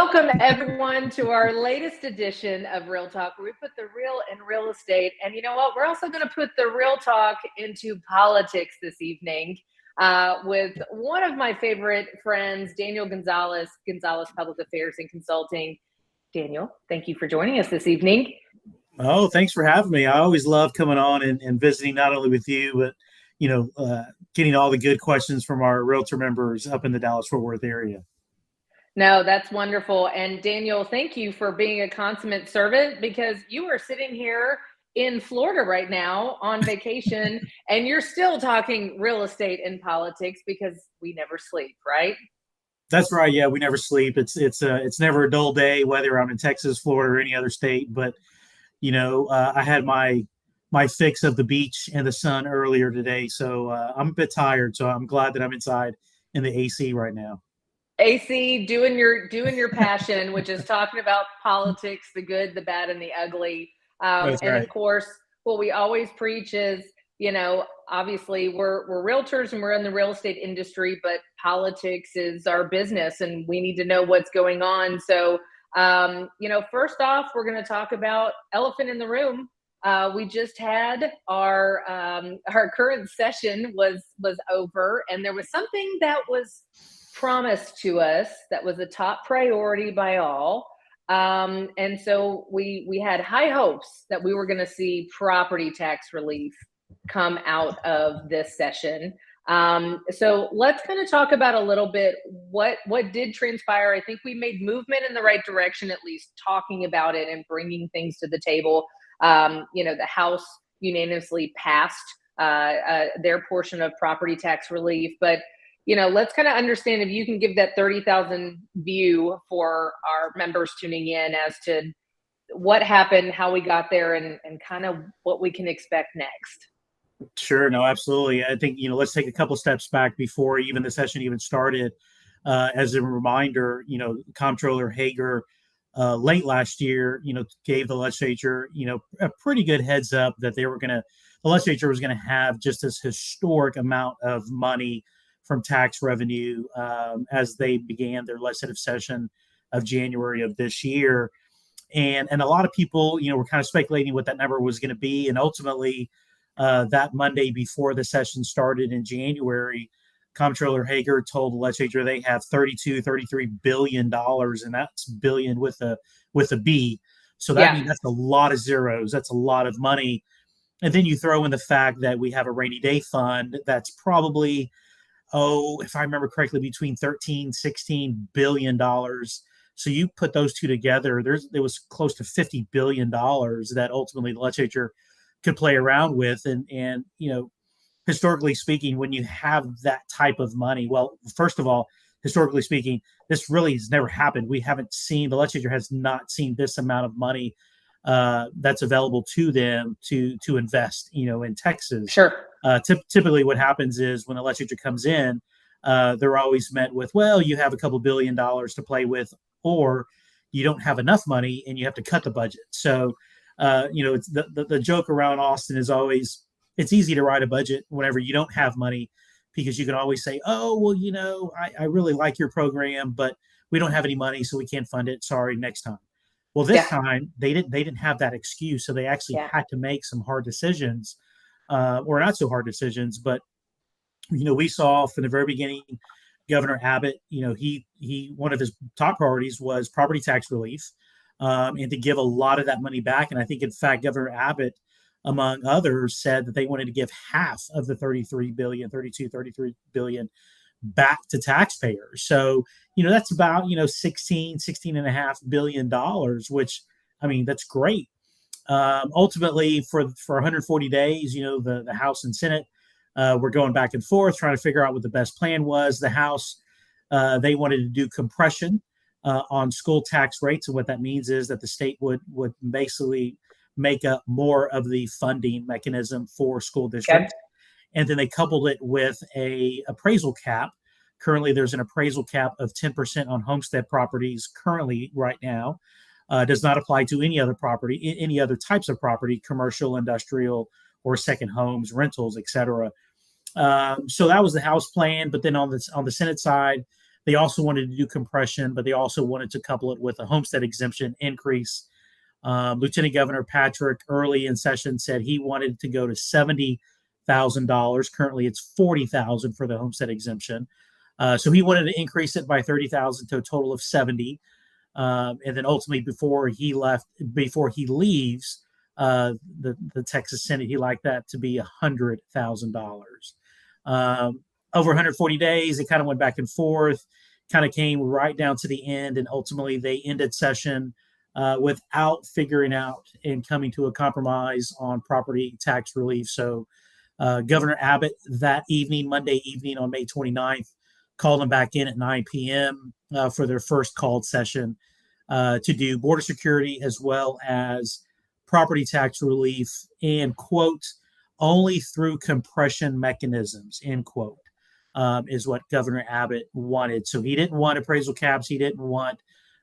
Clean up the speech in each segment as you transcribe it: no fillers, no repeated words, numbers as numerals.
Welcome, everyone, to our latest edition of Real Talk, where we put the real in real estate. And you know what? We're also going to put the real talk into politics this evening with one of my favorite friends, Daniel Gonzalez, Gonzalez Public Affairs and Consulting. Daniel, thank you for joining us this evening. Oh, thanks for having me. I always love coming on and visiting not only with you, but, getting all the good questions from our realtor members up in the Dallas-Fort Worth area. No, that's wonderful. And Daniel, thank you for being a consummate servant, because you are sitting here in Florida right now on vacation and you're still talking real estate and politics because we never sleep, right? That's right. Yeah, we never sleep. It's never a dull day, whether I'm in Texas, Florida, or any other state. But I had my fix of the beach and the sun earlier today, so I'm a bit tired. So I'm glad that I'm inside in the AC right now. AC, doing your passion, which is talking about politics, the good, the bad, and the ugly. And right. Of course, what we always preach is, obviously we're realtors and we're in the real estate industry, but politics is our business and we need to know what's going on. So, first off, we're going to talk about elephant in the room. We just had our current session was over, and there was something that was promised to us that was a top priority by all. And so we had high hopes that we were going to see property tax relief come out of this session. So let's kind of talk about a little bit what did transpire. I think we made movement in the right direction, at least talking about it and bringing things to the table. The House unanimously passed their portion of property tax relief, but let's kind of understand, if you can give that 30,000 view for our members tuning in as to what happened, how we got there, and kind of what we can expect next. Sure. No, absolutely. I think, let's take a couple steps back before even the session even started. As a reminder, Comptroller Hager late last year, gave the legislature, a pretty good heads up that the legislature was going to have just this historic amount of money from tax revenue as they began their legislative session of January of this year. And a lot of people, were kind of speculating what that number was going to be. And ultimately, that Monday before the session started in January, Comptroller Hager told the legislature they have $33 billion, and that's billion with a B. So that means that's a lot of zeros. That's a lot of money. And then you throw in the fact that we have a rainy day fund that's probably, if I remember correctly, between $13-16 billion. So you put those two together, there was close to $50 billion that ultimately the legislature could play around with. And historically speaking, when you have that type of money, well, first of all, historically speaking, this really has never happened. The legislature has not seen this amount of money that's available to them to invest, in Texas. Sure. Typically what happens is when the legislature comes in, they're always met with, well, you have a couple $1 billion to play with, or you don't have enough money and you have to cut the budget. So, it's the joke around Austin is always, it's easy to write a budget whenever you don't have money, because you can always say, oh, well, I really like your program, but we don't have any money, so we can't fund it. Sorry, next time. Well, this time they didn't have that excuse. So they actually had to make some hard decisions, or not so hard decisions. But, we saw from the very beginning, Governor Abbott, he one of his top priorities was property tax relief, and to give a lot of that money back. And I think, in fact, Governor Abbott, among others, said that they wanted to give half of the 33 billion back to taxpayers. So, that's about, $16.5 billion, which, that's great. Ultimately, for 140 days, the House and Senate were going back and forth, trying to figure out what the best plan was. The House, they wanted to do compression on school tax rates. And what that means is that the state would basically make up more of the funding mechanism for school districts. And then they coupled it with a appraisal cap. Currently, there's an appraisal cap of 10% on homestead properties currently right now. Does not apply to any other property, any other types of property, commercial, industrial, or second homes, rentals, etc. So that was the House plan. But then on the Senate side, They also wanted to do compression, but they also wanted to couple it with a homestead exemption increase. Lieutenant Governor Patrick early in session said he wanted to go to $70,000. Currently, it's $40,000 for the homestead exemption. So he wanted to increase it by $30,000 to a total of $70,000. And then ultimately, before he leaves the Texas Senate, he liked that to be $100,000. Over 140 days, it kind of went back and forth, kind of came right down to the end, and ultimately they ended session without figuring out and coming to a compromise on property tax relief. So Governor Abbott that evening, Monday evening on May 29th, called them back in at 9 p.m. For their first called session to do border security as well as property tax relief, and quote, only through compression mechanisms, end quote, is what Governor Abbott wanted. So he didn't want appraisal caps. He didn't want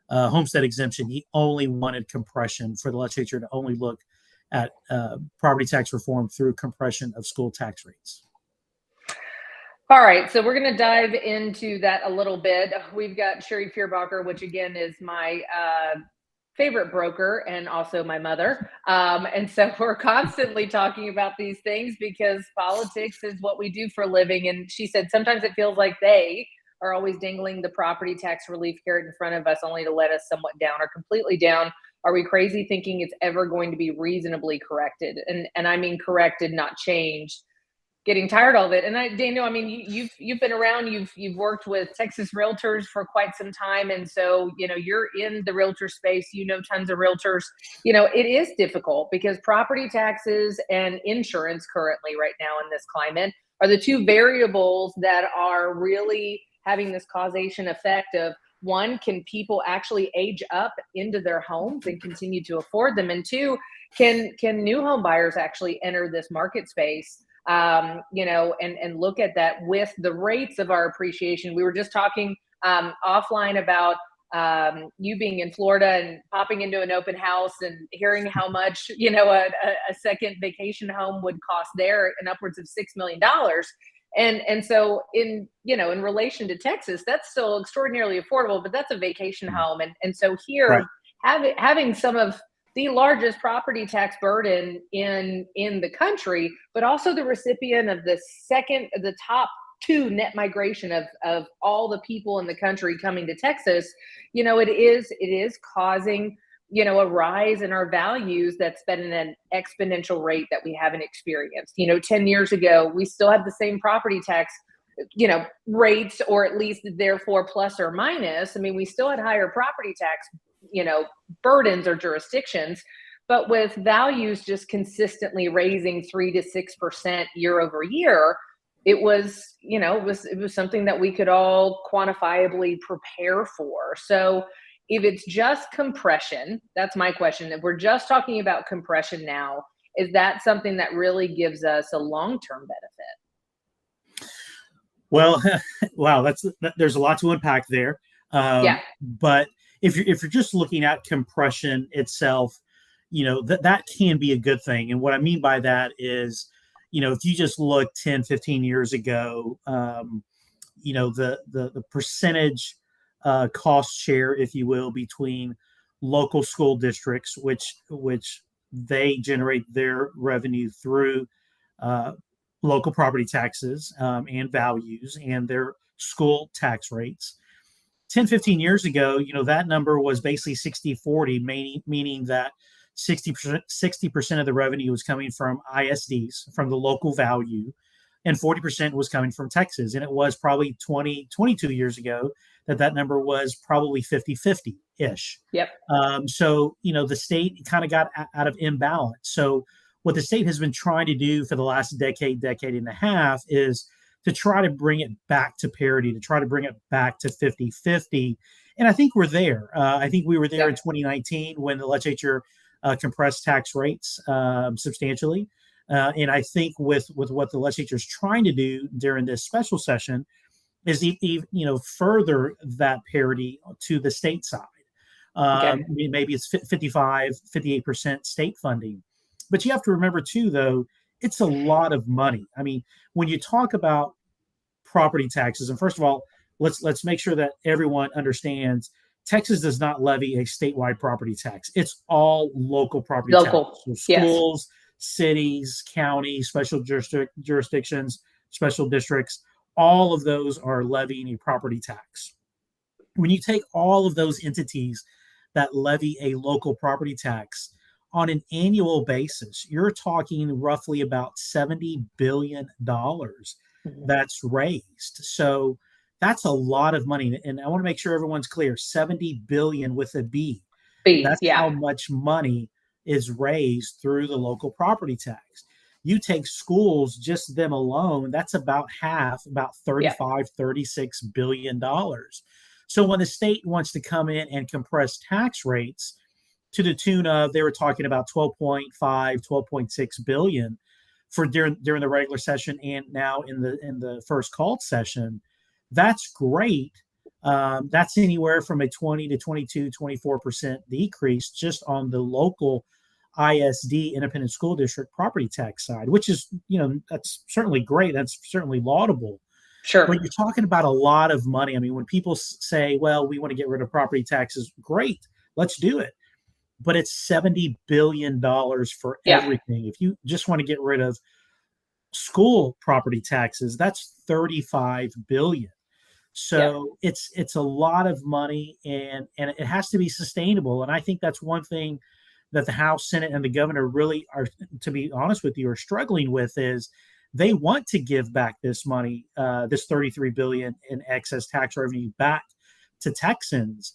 homestead exemption. He only wanted compression, for the legislature to only look at property tax reform through compression of school tax rates. All right, so we're going to dive into that a little bit. We've got Sherry Fierbacher, which again is my favorite broker and also my mother. And so we're constantly talking about these things because politics is what we do for a living. And she said sometimes it feels like they are always dangling the property tax relief carrot in front of us only to let us somewhat down or completely down. Are we crazy thinking it's ever going to be reasonably corrected? And I mean corrected, not changed. Getting tired of it. And Daniel, I mean, you've been around, you've worked with Texas realtors for quite some time. And so, you're in the realtor space, tons of realtors. It is difficult because property taxes and insurance currently right now in this climate are the two variables that are really having this causation effect of, one, can people actually age up into their homes and continue to afford them? And two, can new home buyers actually enter this market space? And look at that with the rates of our appreciation. We were just talking offline about you being in Florida and popping into an open house and hearing how much, a second vacation home would cost there, and upwards of $6 million. And so in relation to Texas, that's still extraordinarily affordable, but that's a vacation home. And so here, right, having some of the largest property tax burden in the country, but also the recipient of the top two net migration of all the people in the country coming to Texas, it is causing, a rise in our values that's been in an exponential rate that we haven't experienced. 10 years ago, we still had the same property tax, rates, or at least therefore plus or minus. I mean, we still had higher property tax burdens or jurisdictions, but with values just consistently raising 3 to 6% year over year, it was something that we could all quantifiably prepare for. So if it's just compression, that's my question. If we're just talking about compression now, is that something that really gives us a long-term benefit? Well, wow, there's a lot to unpack there. But if you're just looking at compression itself, that can be a good thing. And what I mean by that is, if you just look 10, 15 years ago, the percentage cost share, if you will, between local school districts, which they generate their revenue through local property taxes and values and their school tax rates. 10, 15 years ago, that number was basically 60-40, meaning that 60% of the revenue was coming from ISDs, from the local value, and 40% was coming from Texas. And it was probably 22 years ago that number was probably 50-50-ish. Yep. So, the state kind of got out of imbalance. So what the state has been trying to do for the last decade and a half is to try to bring it back to parity, to try to bring it back to 50-50. And I think we're there. I think we were there in 2019 when the legislature compressed tax rates substantially. And I think with what the legislature is trying to do during this special session is, further that parity to the state side. Maybe it's 58% state funding. But you have to remember, too, though, it's a lot of money. I mean, when you talk about property taxes, and first of all, let's make sure that everyone understands Texas does not levy a statewide property tax. It's all local property tax. Local. So Yes. schools, cities, counties, special jurisdictions, special districts, all of those are levying a property tax. When you take all of those entities that levy a local property tax on an annual basis, you're talking roughly about $70 billion that's raised. So that's a lot of money. And I want to make sure everyone's clear, 70 billion with a B. That's how much money is raised through the local property tax. You take schools, just them alone, that's about half, about 35, $36 billion. So when the state wants to come in and compress tax rates to the tune of, they were talking about 12.5, 12.6 billion for during the regular session and now in the first called session, that's great. That's anywhere from a 20 to 22, 24% decrease just on the local ISD, independent school district property tax side, which is, that's certainly great. That's certainly laudable. Sure. But you're talking about a lot of money. I mean, when people say, well, we want to get rid of property taxes, great, let's do it. But it's $70 billion for everything. If you just want to get rid of school property taxes, that's $35 billion. So it's a lot of money, and it has to be sustainable. And I think that's one thing that the House, Senate, and the governor really are, to be honest with you, are struggling with is they want to give back this money, this $33 billion in excess tax revenue back to Texans.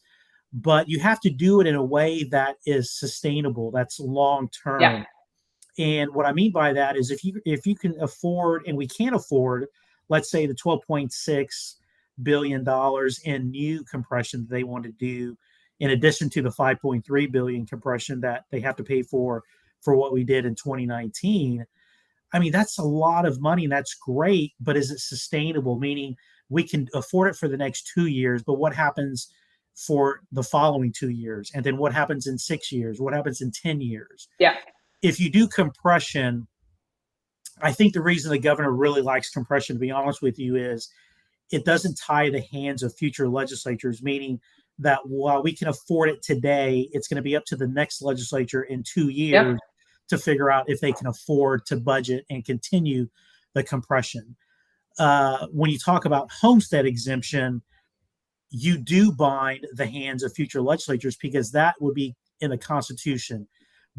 But you have to do it in a way that is sustainable, that's long term. Yeah. And what I mean by that is if you can afford, and we can't afford, let's say the $12.6 billion in new compression that they want to do, in addition to the $5.3 billion compression that they have to pay for what we did in 2019. I mean, that's a lot of money, and that's great, but is it sustainable? Meaning we can afford it for the next 2 years, but what happens for the following 2 years? And then what happens in 6 years? What happens in 10 years? Yeah. If you do compression, I think the reason the governor really likes compression, to be honest with you, is it doesn't tie the hands of future legislatures, meaning that while we can afford it today, it's going to be up to the next legislature in 2 years to figure out if they can afford to budget and continue the compression. When you talk about homestead exemption, you do bind the hands of future legislatures because that would be in the Constitution.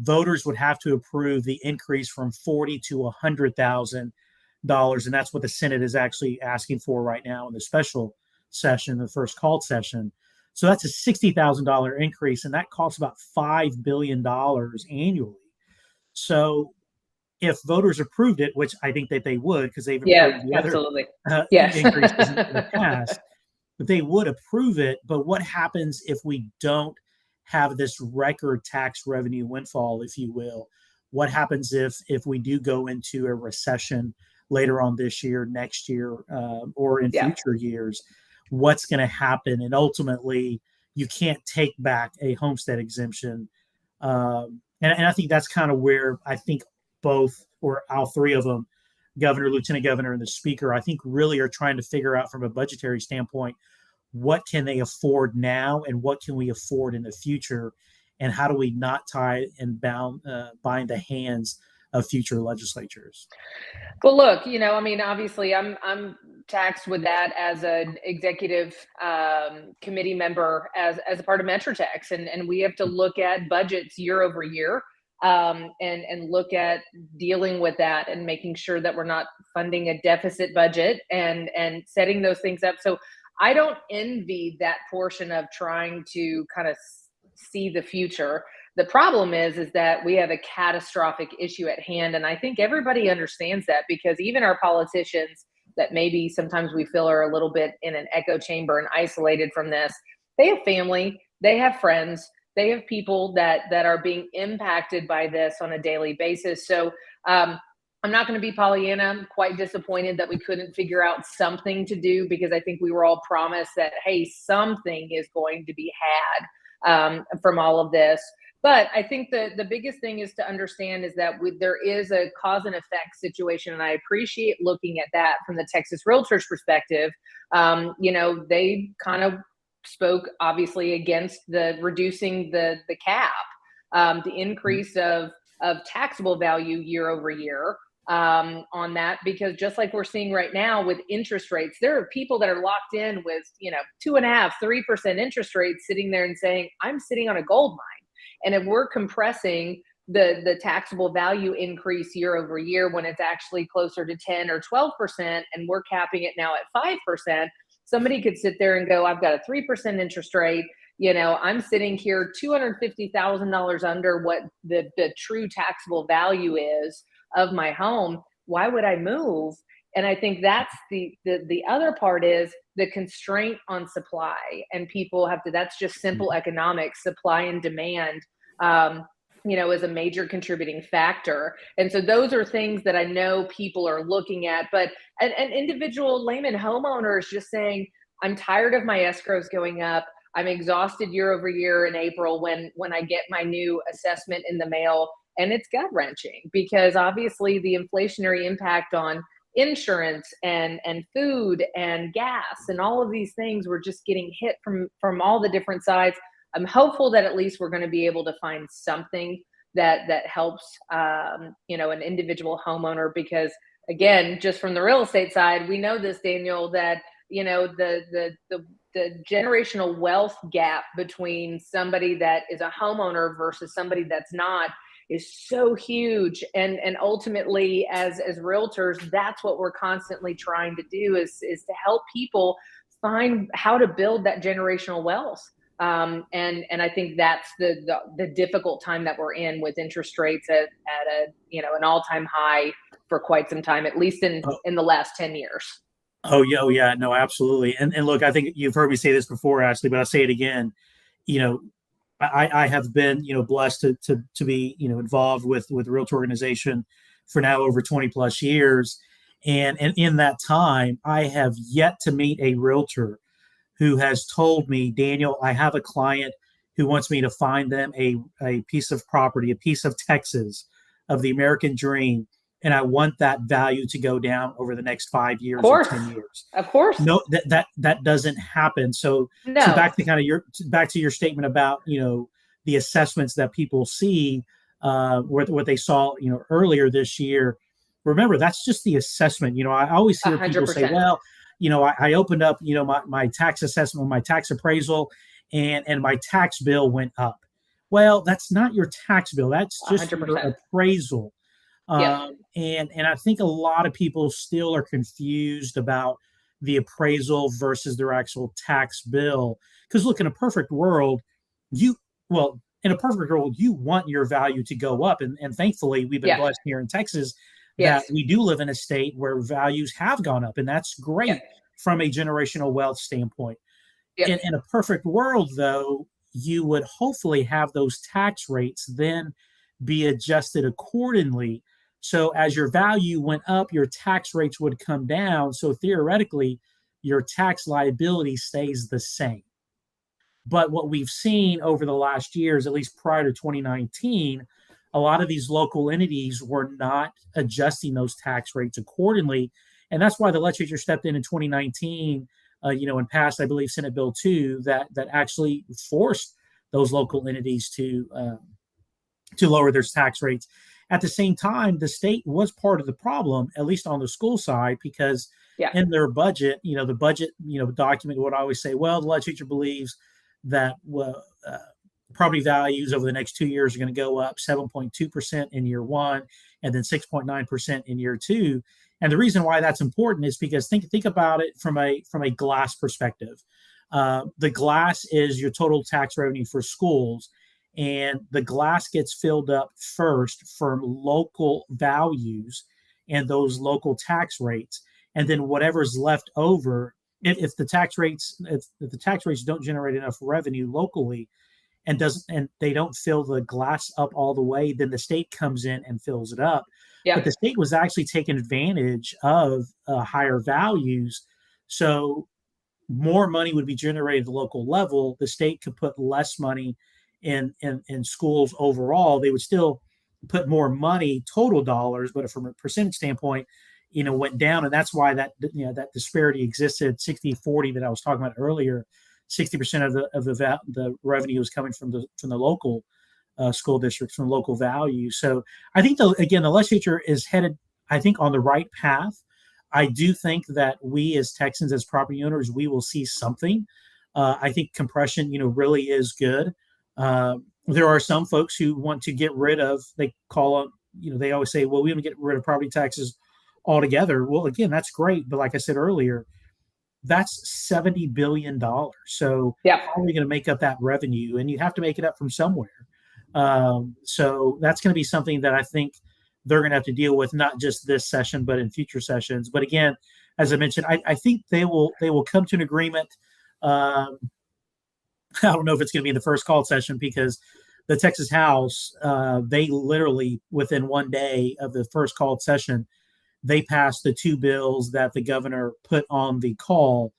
Voters would have to approve the increase from $40,000 to $100,000, and that's what the Senate is actually asking for right now in the special session, the first called session. So that's a $60,000 increase, and that costs about $5 billion annually. So if voters approved it, which I think that they would, because they've approved the other increases in the past, but they would approve it. But what happens if we don't have this record tax revenue windfall, if you will? What happens if we do go into a recession later on this year, next year, or in future years? What's going to happen? And ultimately, you can't take back a homestead exemption. And I think that's kind of where I think both, or all three of them, governor, lieutenant governor, and the speaker, I think really are trying to figure out from a budgetary standpoint, what can they afford now and what can we afford in the future? And how do we not tie and bind the hands of future legislatures? Well, look, obviously I'm taxed with that as an executive committee member as a part of MetroTax, and we have to look at budgets year over year and look at dealing with that and making sure that we're not funding a deficit budget and setting those things up. So I don't envy that portion of trying to kind of see the future. The problem is that we have a catastrophic issue at hand. And I think everybody understands that, because even our politicians that maybe sometimes we feel are a little bit in an echo chamber and isolated from this, they have family, they have friends, they have people that are being impacted by this on a daily basis. So I'm not going to be Pollyanna. I'm quite disappointed that we couldn't figure out something to do, because I think we were all promised that, hey, something is going to be had. from all of this. But I think the biggest thing is to understand is that there is a cause and effect situation, and I appreciate looking at that from the Texas Realtors perspective. They kind of spoke obviously against the reducing the cap, the increase of taxable value year over year on that, because just like we're seeing right now with interest rates, there are people that are locked in with 2.5%, 3% interest rates sitting there and saying, I'm sitting on a gold mine. And if we're compressing the taxable value increase year over year when it's actually closer to 10 or 12%, and we're capping it now at 5%, somebody could sit there and go, I've got a 3% interest rate. I'm sitting here $250,000 under what the true taxable value is of my home. Why would I move? And I think that's the other part is the constraint on supply, and people have to, that's just simple economics, supply and demand, is a major contributing factor. And so those are things that I know people are looking at, but an individual layman homeowner is just saying, I'm tired of my escrows going up. I'm exhausted year over year in April when I get my new assessment in the mail, and it's gut wrenching because obviously the inflationary impact on insurance and food and gas and all of these things, we're just getting hit from all the different sides. I'm hopeful that at least we're going to be able to find something that helps an individual homeowner, because again, just from the real estate side, we know this, Daniel, that the generational wealth gap between somebody that is a homeowner versus somebody that's not is so huge. And ultimately, as realtors, that's what we're constantly trying to do is to help people find how to build that generational wealth. And I think that's the difficult time that we're in, with interest rates at an all-time high for quite some time, at least in the last 10 years. Oh yeah, no, absolutely. And look, I think you've heard me say this before, Ashley, but I'll say it again. I have been, blessed to be, involved with the Realtor organization for now over 20 plus years. And in that time, I have yet to meet a realtor who has told me, Daniel, I have a client who wants me to find them a piece of property, a piece of Texas, of the American dream, and I want that value to go down over the next 5 years or 10 years. Of course. No, that doesn't happen. So back to your statement about, the assessments that people see, what they saw, earlier this year. Remember, that's just the assessment. I always hear 100%. People say, well, I opened up, my tax assessment, my tax appraisal, and my tax bill went up. Well, that's not your tax bill. That's just 100%. Your appraisal. Yeah. And I think a lot of people still are confused about the appraisal versus their actual tax bill. Because look, in a perfect world, you want your value to go up. And thankfully, we've been blessed here in Texas that we do live in a state where values have gone up. And that's great from a generational wealth standpoint. Yeah. In a perfect world, though, you would hopefully have those tax rates then be adjusted accordingly. So as your value went up, your tax rates would come down. So theoretically, your tax liability stays the same. But what we've seen over the last years, at least prior to 2019, a lot of these local entities were not adjusting those tax rates accordingly. And that's why the legislature stepped in 2019, and passed, I believe, Senate Bill 2 that actually forced those local entities to lower their tax rates. At the same time, the state was part of the problem, at least on the school side, because in their budget, the budget, document would always say, well, the legislature believes that property values over the next 2 years are going to go up 7.2% in year one, and then 6.9% in year two. And the reason why that's important is because think about it from a glass perspective. The glass is your total tax revenue for schools. And the glass gets filled up first from local values and those local tax rates. And then whatever's left over, if the tax rates don't generate enough revenue locally and they don't fill the glass up all the way, then the state comes in and fills it up. Yeah. But the state was actually taking advantage of higher values. So more money would be generated at the local level. The state could put less money in schools overall. They would still put more money, total dollars, but from a percentage standpoint, went down. And that's why that disparity existed, 60-40 that I was talking about earlier. 60% of the revenue is coming from the local school districts, from local value. So I think, the legislature is headed, I think, on the right path. I do think that we as Texans, as property owners, we will see something. I think compression, really is good. There are some folks who want to get rid of, they always say, well, we want to get rid of property taxes altogether. Well, again, that's great. But like I said earlier, that's $70 billion. So how are we going to make up that revenue? And you have to make it up from somewhere. So that's going to be something that I think they're going to have to deal with, not just this session, but in future sessions. But again, as I mentioned, I think they will come to an agreement. I don't know if it's going to be in the first called session, because the Texas House, they literally, within one day of the first called session, they passed the two bills that the governor put on the call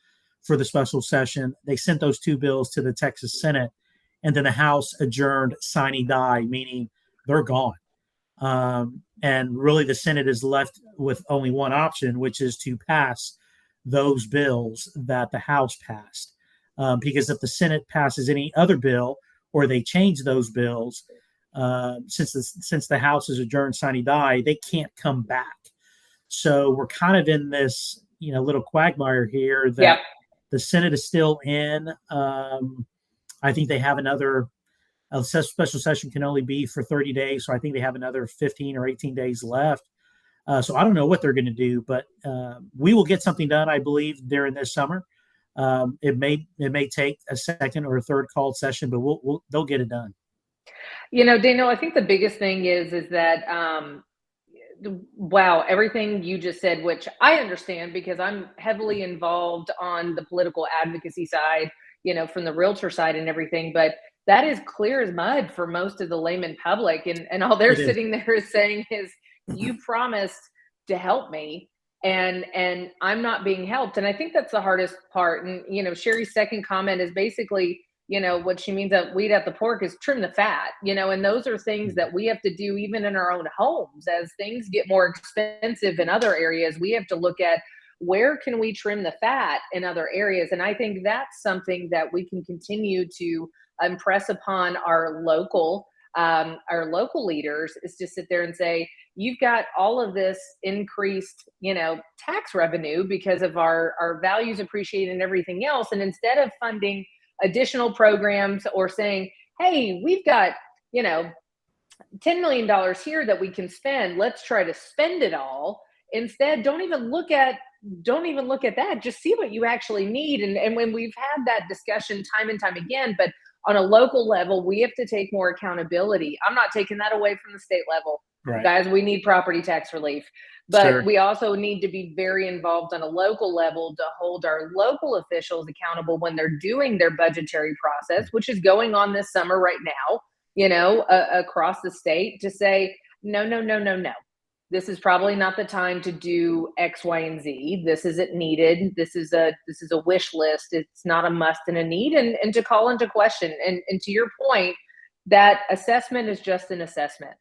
for the special session. They sent those two bills to the Texas Senate, and then the House adjourned sine die, meaning they're gone. And really the Senate is left with only one option, which is to pass those bills that the House passed. Because if the Senate passes any other bill, or they change those bills, since the House is adjourned sine die, they can't come back. So we're kind of in this, little quagmire here that the Senate is still in. I think they have a special session can only be for 30 days. So I think they have another 15 or 18 days left. So I don't know what they're going to do, but we will get something done, I believe, during this summer. It may take a second or a third called session, but they'll get it done. Daniel, I think the biggest thing is that, wow, everything you just said, which I understand because I'm heavily involved on the political advocacy side, from the realtor side and everything, but that is clear as mud for most of the layman public. And all they're sitting there is saying is, you promised to help me, and I'm not being helped. And I think that's the hardest part. And, Sherry's second comment is basically, what she means that weed out the pork is trim the fat, and those are things that we have to do even in our own homes. As things get more expensive in other areas, we have to look at where can we trim the fat in other areas. And I think that's something that we can continue to impress upon our local leaders, is to sit there and say, you've got all of this increased, tax revenue because of our values appreciating and everything else. And instead of funding additional programs or saying, hey, we've got, $10 million here that we can spend, let's try to spend it all. Instead, don't even look at that. Just see what you actually need. And when we've had that discussion time and time again, but on a local level, we have to take more accountability. I'm not taking that away from the state level. Right. Guys, we need property tax relief. But we also need to be very involved on a local level to hold our local officials accountable when they're doing their budgetary process, which is going on this summer right now, across the state, to say, no. This is probably not the time to do X, Y, and Z. This isn't needed. This is a wish list. It's not a must and a need, and to call into question. And to your point, that assessment is just an assessment.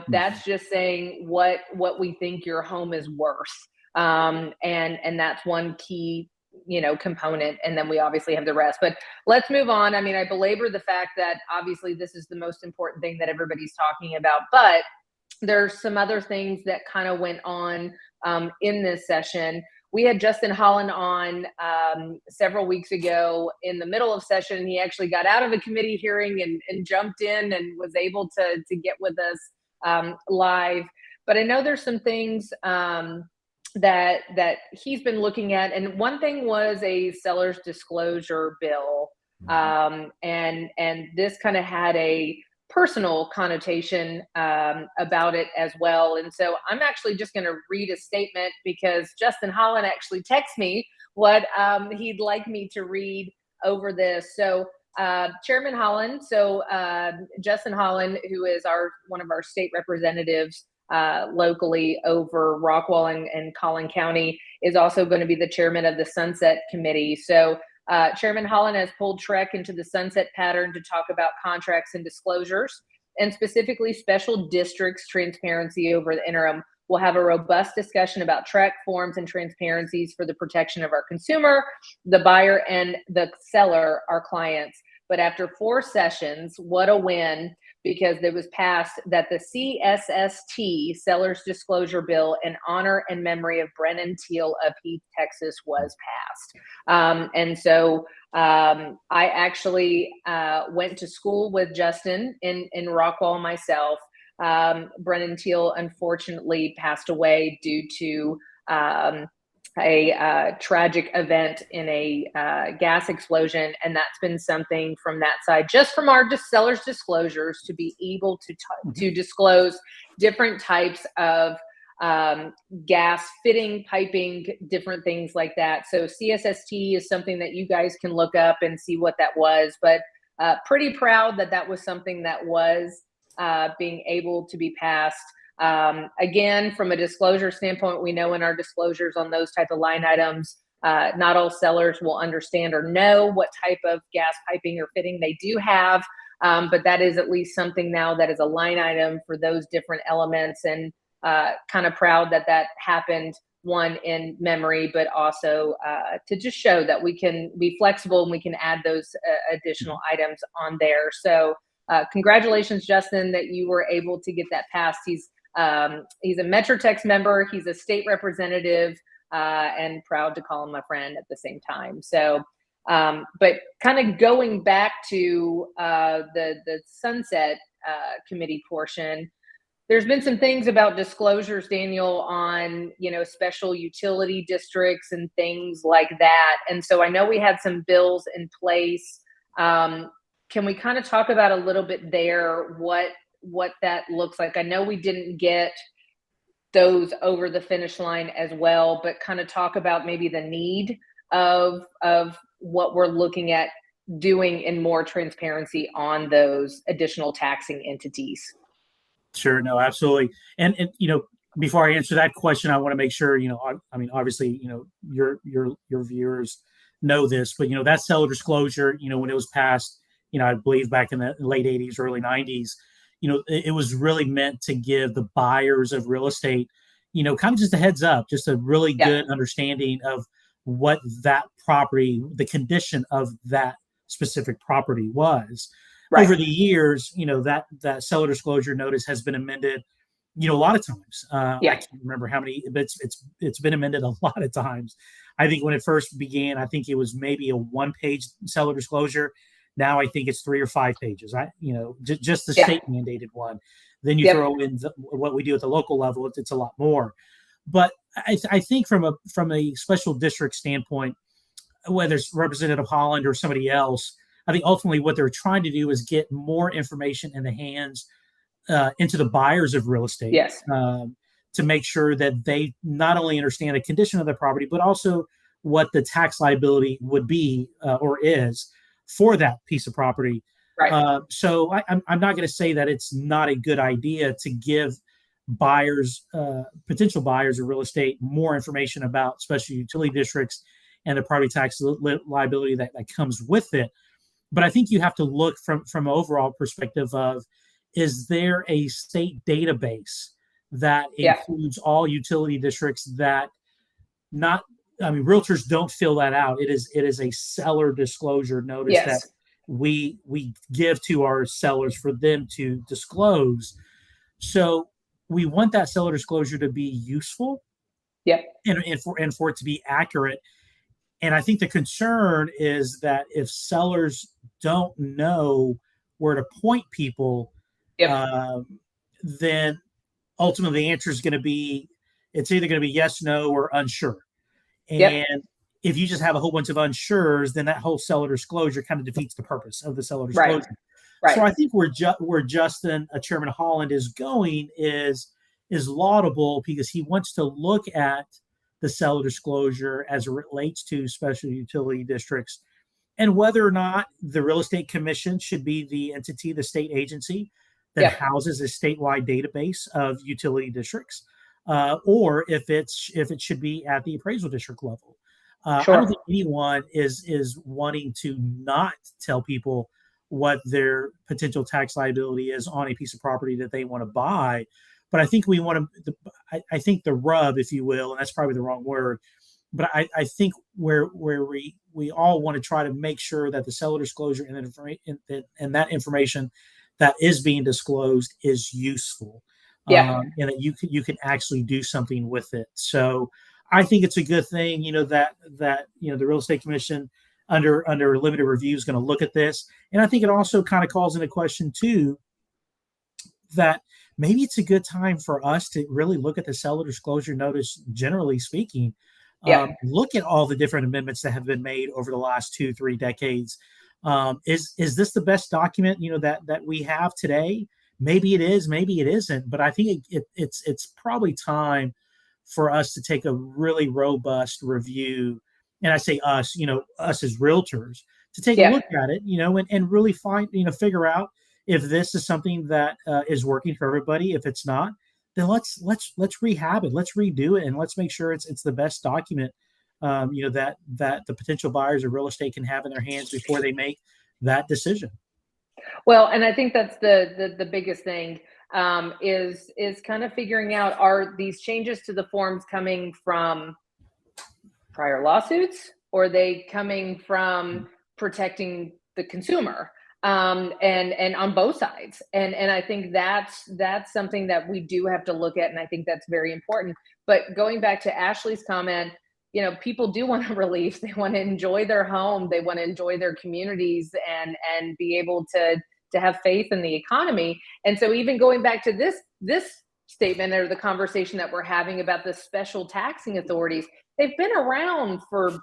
That's just saying what we think your home is worth. And that's one key, component. And then we obviously have the rest. But let's move on. I mean, I belabor the fact that obviously this is the most important thing that everybody's talking about, but there's some other things that kind of went on in this session. We had Justin Holland on several weeks ago in the middle of session. He actually got out of a committee hearing and jumped in and was able to get with us live. But I know there's some things that he's been looking at. And one thing was a seller's disclosure bill. And this kind of had a personal connotation about it as well. And so I'm actually just going to read a statement because Justin Holland actually texted me what he'd like me to read over this. So Chairman Holland, Justin Holland, who is one of our state representatives, locally over Rockwall and Collin County, is also going to be the chairman of the Sunset Committee. So Chairman Holland has pulled Trek into the sunset pattern to talk about contracts and disclosures, and specifically special districts transparency over the interim. We'll have a robust discussion about Trek forms and transparencies for the protection of our consumer, the buyer, and the seller, our clients. But after 4 sessions, what a win, because it was passed that the CSST, Sellers Disclosure Bill, in honor and memory of Brennan Teal of Heath, Texas, was passed. And so I actually went to school with Justin in Rockwall myself. Brennan Teal unfortunately passed away due to a tragic event in a gas explosion, and that's been something from that side, just from our sellers disclosures, to be able to disclose different types of gas fitting, piping, different things like that. So CSST is something that you guys can look up and see what that was, but pretty proud that that was something that was being able to be passed. Again, from a disclosure standpoint, we know in our disclosures on those type of line items, not all sellers will understand or know what type of gas piping or fitting they do have, but that is at least something now that is a line item for those different elements, and kind of proud that that happened, one, in memory, but also to just show that we can be flexible and we can add those additional items on there. So congratulations, Justin, that you were able to get that passed. He's a Metrotex member, he's a state representative, and proud to call him my friend at the same time. So, but kind of going back to the Sunset Committee portion, there's been some things about disclosures, Daniel, on, special utility districts and things like that. And so I know we had some bills in place. Can we kind of talk about a little bit there, what that looks like? I know we didn't get those over the finish line as well, but kind of talk about maybe the need of what we're looking at doing in more transparency on those additional taxing entities. Sure. No, absolutely. And before I answer that question, I want to make sure, I mean, obviously, your viewers know this, but, that seller disclosure, when it was passed, I believe back in the late 80s, early 90s, it was really meant to give the buyers of real estate, kind of just a heads up, just a really good understanding of what that property, the condition of that specific property was. Right. Over the years, that seller disclosure notice has been amended, a lot of times. I can't remember how many, but it's been amended a lot of times. I think when it first began, I think it was maybe a 1-page seller disclosure. Now I think it's 3 or 5 pages. Just the state mandated one. Then you throw in what we do at the local level. It's a lot more. But I think from a special district standpoint, whether it's Representative Holland or somebody else, I think ultimately what they're trying to do is get more information in the hands into the buyers of real estate. Yes. To make sure that they not only understand the condition of the property, but also what the tax liability would be or is for that piece of property. Right. So I'm not going to say that it's not a good idea to give buyers, potential buyers of real estate, more information about special utility districts and the property tax liability that comes with it. But I think you have to look from an overall perspective of, is there a state database that includes all utility districts that realtors don't fill that out. It is a seller disclosure notice that we give to our sellers for them to disclose. So we want that seller disclosure to be useful, and for it to be accurate. And I think the concern is that if sellers don't know where to point people, then ultimately the answer is going to be, it's either going to be yes, no, or unsure. And if you just have a whole bunch of unsures, then that whole seller disclosure kind of defeats the purpose of the seller disclosure. Right. So I think where Justin, Chairman Holland, is going is laudable, because he wants to look at the seller disclosure as it relates to special utility districts, and whether or not the real estate commission should be the entity, the state agency that houses a statewide database of utility districts, or if it should be at the appraisal district level. I don't think anyone is wanting to not tell people what their potential tax liability is on a piece of property that they want to buy. But I think we want to, I think the rub, if you will, and that's probably the wrong word, but I think where we all want to try to make sure that the seller disclosure and that information that is being disclosed is useful, and that you can actually do something with it. So I think it's a good thing, that the Real Estate Commission under limited review is going to look at this. And I think it also kind of calls into question too, that maybe it's a good time for us to really look at the seller disclosure notice, generally speaking. Look at all the different amendments that have been made over the last 2-3 decades. Is this the best document, that we have today? Maybe it is, maybe it isn't. But I think it's probably time for us to take a really robust review. And I say us, us as realtors, to take a look at it, and really find, figure out if this is something that is working for everybody. If it's not, then let's rehab it, let's redo it, and let's make sure it's the best document, that the potential buyers of real estate can have in their hands before they make that decision. Well, and I think that's the biggest thing, is kind of figuring out, are these changes to the forms coming from prior lawsuits, or are they coming from protecting the consumer? And on both sides. And I think that's something that we do have to look at. And I think that's very important. But going back to Ashley's comment, people do want relief. They want to enjoy their home. They want to enjoy their communities and be able to have faith in the economy. And so even going back to this statement, or the conversation that we're having about the special taxing authorities, they've been around for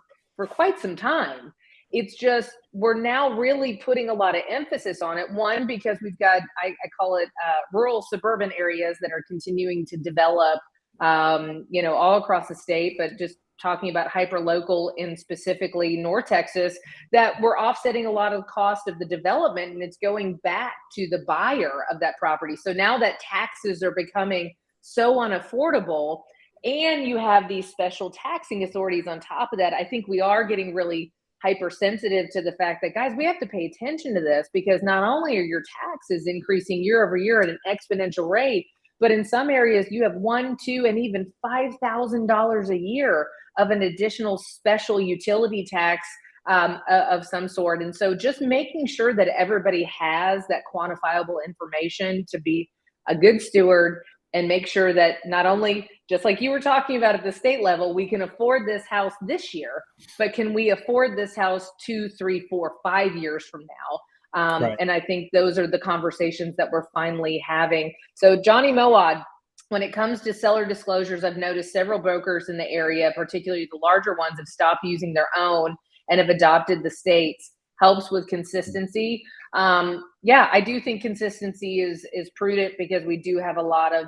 quite some time. It's just, we're now really putting a lot of emphasis on it. One, because we've got, I call it rural suburban areas that are continuing to develop, all across the state, but just talking about hyper-local in specifically North Texas, that we're offsetting a lot of cost of the development, and it's going back to the buyer of that property. So now that taxes are becoming so unaffordable, and you have these special taxing authorities on top of that, I think we are getting really hypersensitive to the fact that, guys, we have to pay attention to this, because not only are your taxes increasing year over year at an exponential rate, but in some areas you have $1,000, $2,000, and even $5,000 a year of an additional special utility tax of some sort. And so just making sure that everybody has that quantifiable information to be a good steward, and make sure that not only, just like you were talking about at the state level, we can afford this house this year, but can we afford this house 2, 3, 4, 5 years from now? Right. And I think those are the conversations that we're finally having. So Johnny Moad, when it comes to seller disclosures, I've noticed several brokers in the area, particularly the larger ones, have stopped using their own and have adopted the state's. Helps with consistency. I do think consistency is prudent, because we do have a lot of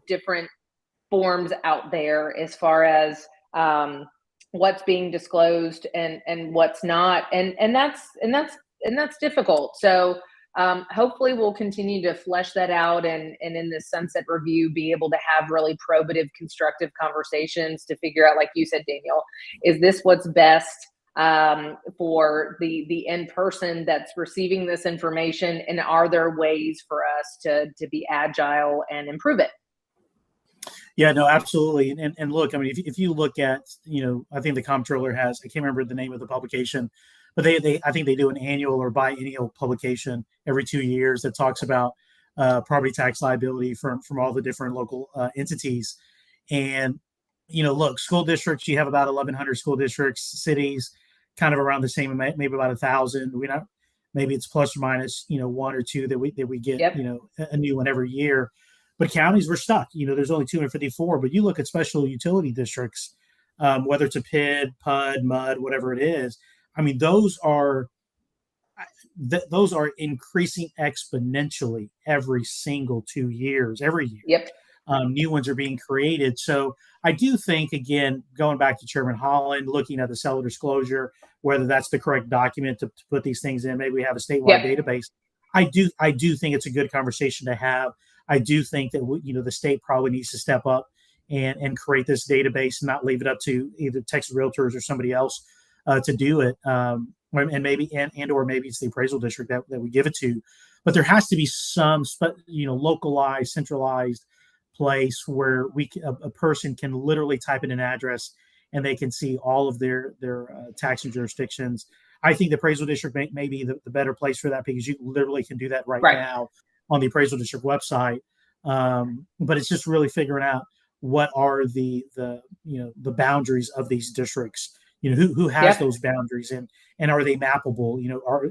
different forms out there as far as what's being disclosed and what's not, and that's difficult. So hopefully we'll continue to flesh that out, and in this sunset review be able to have really probative, constructive conversations to figure out, like you said, Daniel, is this what's best for the end person that's receiving this information, and are there ways for us to be agile and improve it? Yeah, no, absolutely. And look, I mean, if you look at, I think the comptroller has, I can't remember the name of the publication, but I think they do an annual or biennial publication every 2 years that talks about property tax liability from all the different local entities. And, look, school districts, you have about 1,100 school districts, cities, kind of around the same, maybe about 1,000. Maybe it's plus or minus, 1 or 2 that we get, a new one every year. But counties, we're stuck. There's only 254. But you look at special utility districts, whether it's a PID, PUD, MUD, whatever it is. I mean, those are increasing exponentially every single 2 years, every year. Yep. New ones are being created. So I do think, again, going back to Chairman Holland, looking at the seller disclosure, whether that's the correct document to put these things in, maybe we have a statewide database. I do think it's a good conversation to have. I do think that the state probably needs to step up and create this database and not leave it up to either Texas Realtors or somebody else to do it. And maybe or maybe it's the appraisal district that we give it to. But there has to be some localized, centralized place where a person can literally type in an address and they can see all of their taxing jurisdictions. I think the appraisal district may be the better place for that, because you literally can do that right now on the appraisal district website. But it's just really figuring out what are the boundaries of these districts. Who has those boundaries, and are they mappable?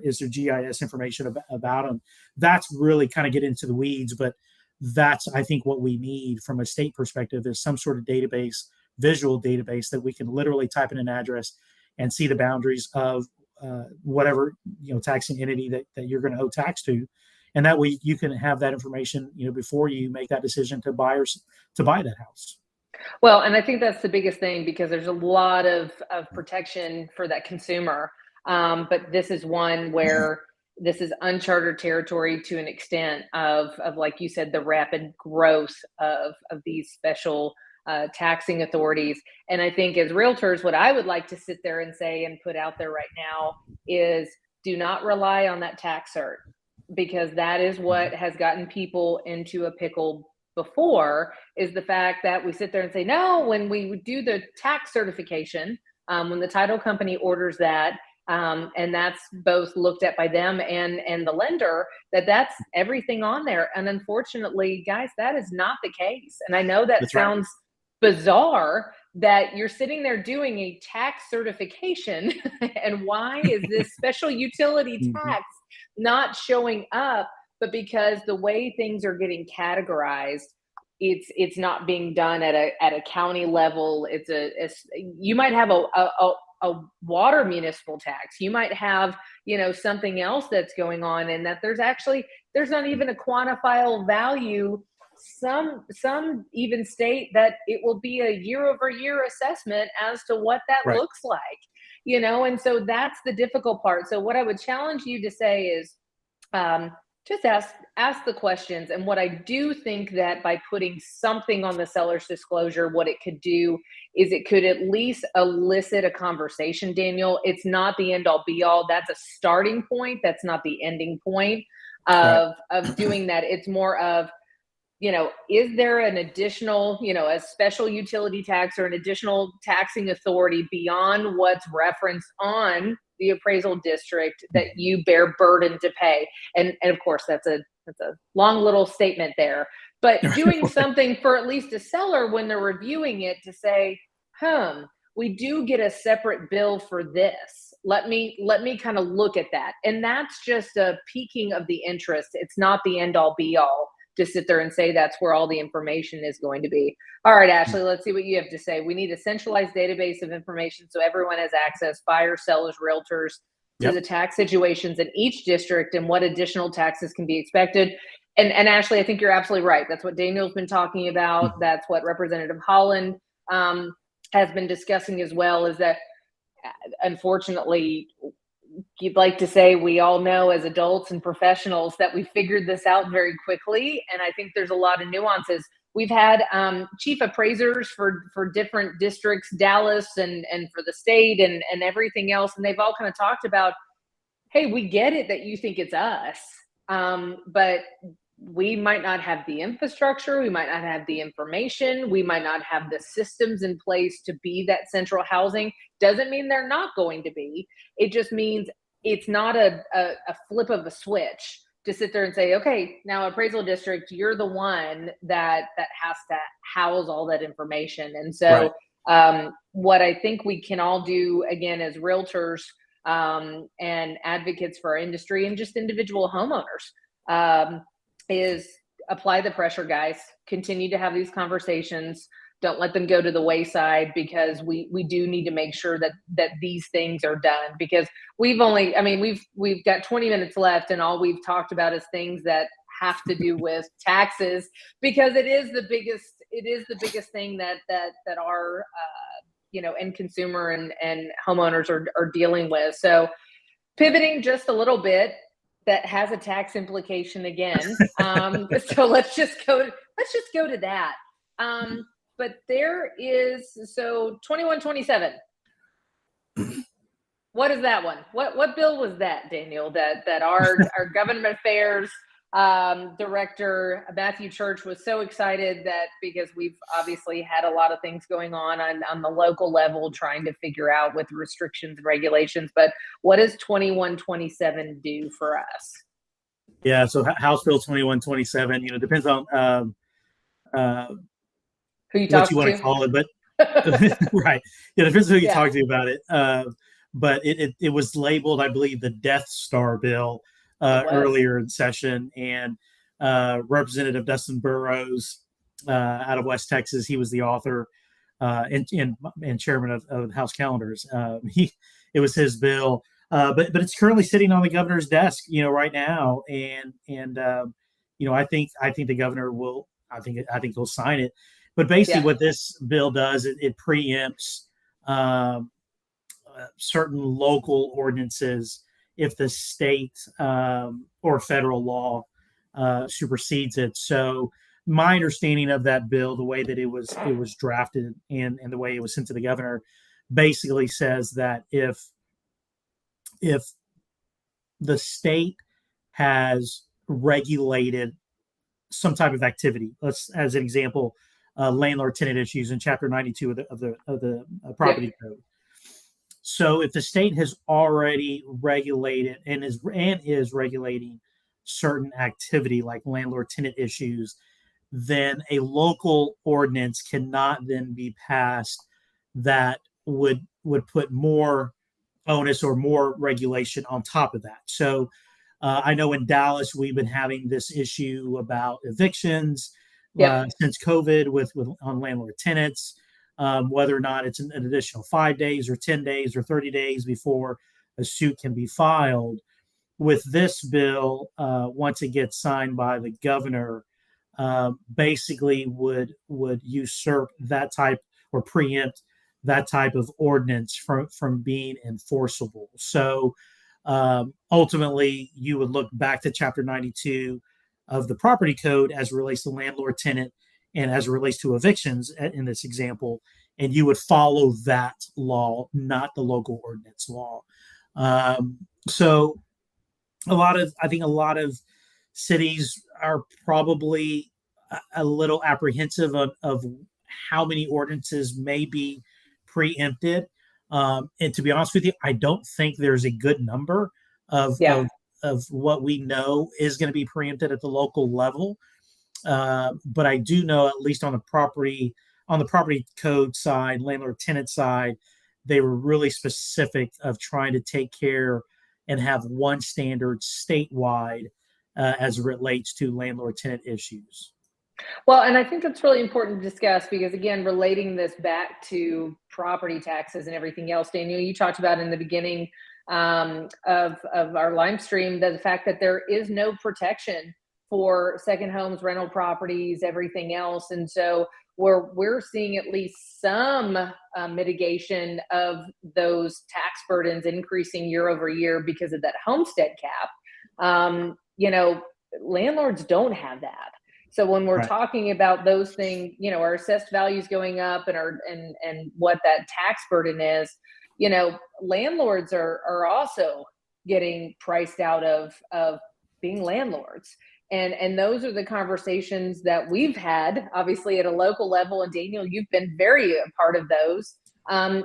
Is there GIS information about them? That's really kind of get into the weeds, but that's, I think, what we need from a state perspective is some sort of database, visual database, that we can literally type in an address and see the boundaries of whatever taxing entity that you're going to owe tax to, and that way you can have that information before you make that decision to buy that house. Well, and I think that's the biggest thing, because there's a lot of protection for that consumer, but this is one where this is uncharted territory to an extent of like you said, the rapid growth of these special taxing authorities. And I think as realtors, what I would like to sit there and say and put out there right now is, do not rely on that tax cert, because that is what has gotten people into a pickle before, is the fact that we sit there and say, no, when we do the tax certification, when the title company orders that, and that's both looked at by them and the lender, that's everything on there. And unfortunately, guys, that is not the case. And I know that sounds bizarre, that you're sitting there doing a tax certification and why is this special utility tax not showing up? But because the way things are getting categorized, it's not being done at a county level. You might have a water municipal tax. You might have something else that's going on, and that there's not even a quantifiable value. Some even state that it will be a year-over-year assessment as to what that looks like. And so that's the difficult part. So what I would challenge you to say is, just ask the questions. And what I do think that by putting something on the seller's disclosure, what it could do is it could at least elicit a conversation, Daniel. It's not the end all be all. That's a starting point. That's not the ending point of doing that. It's more of, is there an additional, a special utility tax or an additional taxing authority beyond what's referenced on the appraisal district that you bear burden to pay? And of course, that's a long little statement there, but doing something for at least a seller when they're reviewing it to say, we do get a separate bill for this. Let me kind of look at that. And that's just a piquing of the interest. It's not the end all be all to sit there and say that's where all the information is going to be. All right, Ashley, let's see what you have to say. We need a centralized database of information so everyone has access, buyers, sellers, realtors, to the tax situations in each district and what additional taxes can be expected. And Ashley, I think you're absolutely right. That's what Daniel's been talking about. That's what Representative Holland has been discussing as well, is that unfortunately, you'd like to say we all know as adults and professionals that we figured this out very quickly. And I think there's a lot of nuances. We've had chief appraisers for different districts, Dallas and for the state and everything else. And they've all kind of talked about, hey, we get it that you think it's us, but we might not have the infrastructure. We might not have the information. We might not have the systems in place to be that central housing. Doesn't mean they're not going to be. It just means it's not a flip of a switch to sit there and say, okay, now appraisal district, you're the one that has to house all that information. And so what I think we can all do, again, as realtors and advocates for our industry and just individual homeowners, is apply the pressure, guys. Continue to have these conversations. Don't let them go to the wayside, because we do need to make sure that these things are done, because we've got 20 minutes left and all we've talked about is things that have to do with taxes, because it is the biggest thing that our end consumer and homeowners are dealing with. So pivoting just a little bit, that has a tax implication again. So let's just go to that. But there is, so 2127. What is that one? What bill was that, Daniel? That our government affairs director Matthew Church was so excited that, because we've obviously had a lot of things going on the local level trying to figure out with restrictions and regulations. But what does 2127 do for us? Yeah, so House Bill 2127, depends on who you what talk you want to call it, but right. Yeah, depends on who you talk to about it. But it was labeled, I believe, the Death Star bill earlier in session, and Representative Dustin Burrows out of West Texas, he was the author and chairman of the House Calendars. It was his bill, but it's currently sitting on the governor's desk, right now, and I think the governor will. I think he'll sign it. But basically, what this bill does, it preempts certain local ordinances if the state or federal law supersedes it. So my understanding of that bill, the way that it was drafted and the way it was sent to the governor, basically says that if the state has regulated some type of activity, let's, as an example, landlord-tenant issues in Chapter 92 of the property code. So if the state has already regulated and is regulating certain activity like landlord-tenant issues, then a local ordinance cannot then be passed that would put more onus or more regulation on top of that. So I know in Dallas we've been having this issue about evictions since COVID with on landlord tenants, whether or not it's an additional 5 days or 10 days or 30 days before a suit can be filed. With this bill, once it gets signed by the governor, basically would usurp that type or preempt that type of ordinance from being enforceable. So ultimately, you would look back to Chapter 92 of the property code as it relates to landlord tenant and as it relates to evictions in this example, and you would follow that law, not the local ordinance law. So I think a lot of cities are probably a little apprehensive of how many ordinances may be preempted. And to be honest with you, I don't think there's a good number of what we know is going to be preempted at the local level. But I do know, at least on the property code side, landlord tenant side, they were really specific of trying to take care and have one standard statewide as it relates to landlord tenant issues. Well, and I think that's really important to discuss because, again, relating this back to property taxes and everything else, Daniel, you talked about in the beginning of our live stream, the fact that there is no protection for second homes, rental properties, everything else. And so we're seeing at least some mitigation of those tax burdens increasing year over year because of that homestead cap. Landlords don't have that. So when we're talking about those things, our assessed values going up and what that tax burden is, landlords are also getting priced out of being landlords. And those are the conversations that we've had, obviously, at a local level. And Daniel, you've been very a part of those,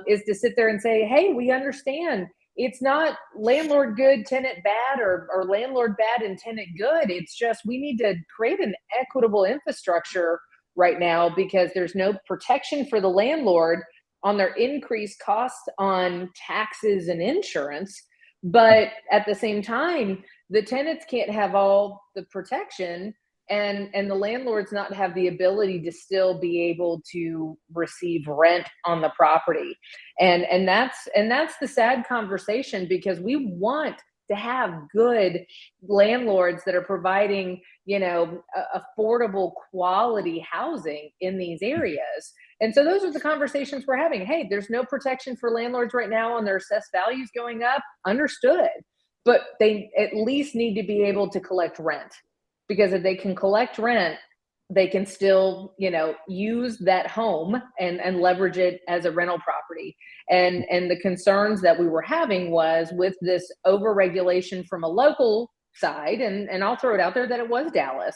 is to sit there and say, hey, we understand it's not landlord good, tenant bad, or landlord bad and tenant good. It's just we need to create an equitable infrastructure right now because there's no protection for the landlord on their increased costs on taxes and insurance. But at the same time, the tenants can't have all the protection and the landlords not have the ability to still be able to receive rent on the property. And that's the sad conversation because we want to have good landlords that are providing, affordable quality housing in these areas. And so those are the conversations we're having. Hey, there's no protection for landlords right now on their assessed values going up. Understood. but they at least need to be able to collect rent, because if they can collect rent, they can still, use that home and leverage it as a rental property. And the concerns that we were having was with this overregulation from a local side, and I'll throw it out there that it was Dallas.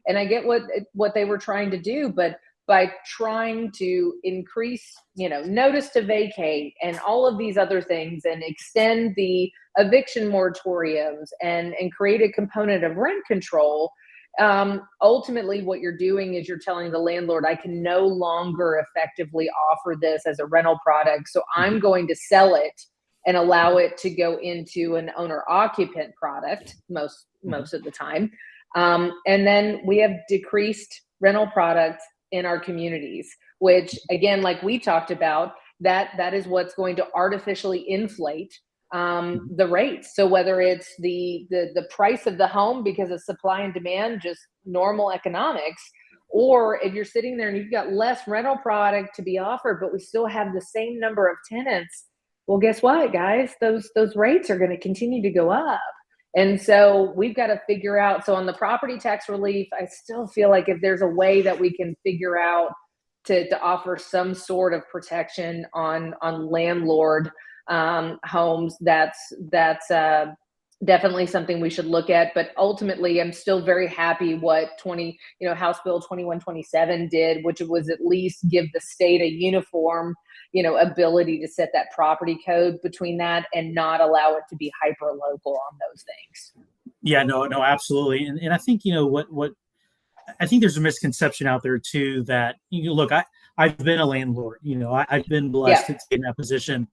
And I get what they were trying to do, but by trying to increase, notice to vacate and all of these other things, and extend the eviction moratoriums and create a component of rent control, ultimately what you're doing is you're telling the landlord, I can no longer effectively offer this as a rental product, so I'm going to sell it and allow it to go into an owner occupant product most of the time. And then we have decreased rental products in our communities, which again, like we talked about, that is what's going to artificially inflate the rates. So whether it's the price of the home because of supply and demand, just normal economics, or if you're sitting there and you've got less rental product to be offered, but we still have the same number of tenants, well, guess what, guys? Those rates are going to continue to go up. And so we've got to figure out, so on the property tax relief, I still feel like if there's a way that we can figure out to offer some sort of protection on landlord homes, that's definitely something we should look at. But ultimately, I'm still very happy what House Bill 2127 did, which was at least give the state a uniform, ability to set that property code between that and not allow it to be hyper local on those things. Yeah, no, absolutely. And I think, what I think there's a misconception out there too, that look, I've been a landlord, I've been blessed to be in that position.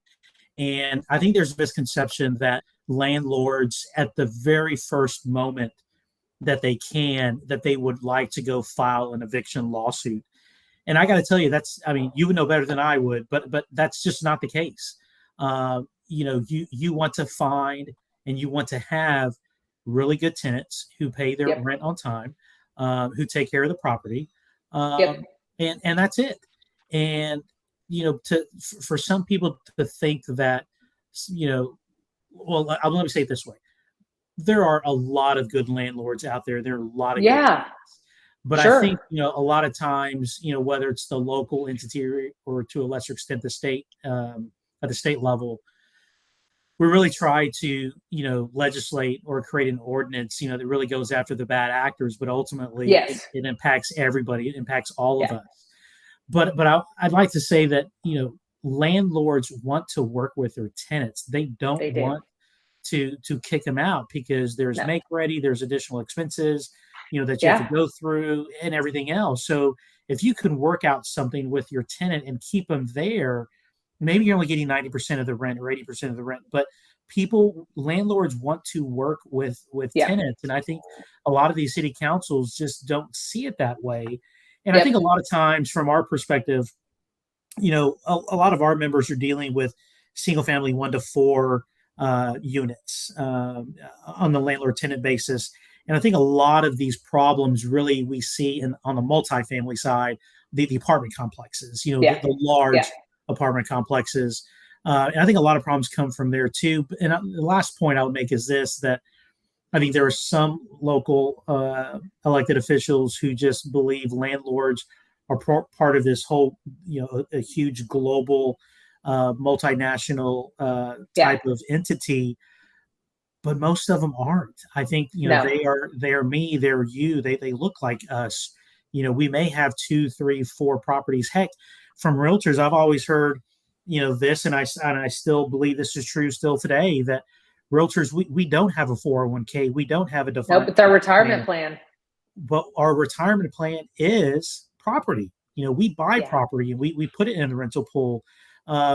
And I think there's a misconception that landlords at the very first moment that they would like to go file an eviction lawsuit. And I got to tell you, you would know better than I would, but that's just not the case. You want to find and you want to have really good tenants who pay their rent on time, who take care of the property, and that's it. And for some people to think that, well, let me say it this way: there are a lot of good landlords out there. There are a lot of good tenants. But I think, a lot of times, whether it's the local entity or to a lesser extent the state, at the state level, we really try to, legislate or create an ordinance, that really goes after the bad actors. But ultimately, it impacts everybody. It impacts all of us. But I'd like to say that, landlords want to work with their tenants. They don't want to kick them out, because there's make ready, there's additional expenses, that you have to go through and everything else. So if you can work out something with your tenant and keep them there, maybe you're only getting 90% of the rent or 80% of the rent, but landlords want to work with tenants. And I think a lot of these city councils just don't see it that way. And I think a lot of times from our perspective, a lot of our members are dealing with single family 1 to 4 units on the landlord tenant basis. And I think a lot of these problems really we see on the multifamily side, the apartment complexes, the large apartment complexes. And I think a lot of problems come from there too. And the last point I would make is this, that I think there are some local elected officials who just believe landlords are part of this whole, a huge global multinational type of entity. But most of them aren't. I think, they are me, they're you, they look like us. We may have 2, 3, 4 properties. Heck, from realtors, I've always heard, this, and I still believe this is true still today, that realtors, we don't have a 401k. We don't have a defined. Nope, it's our retirement plan. But our retirement plan is property. We buy property and we put it in the rental pool.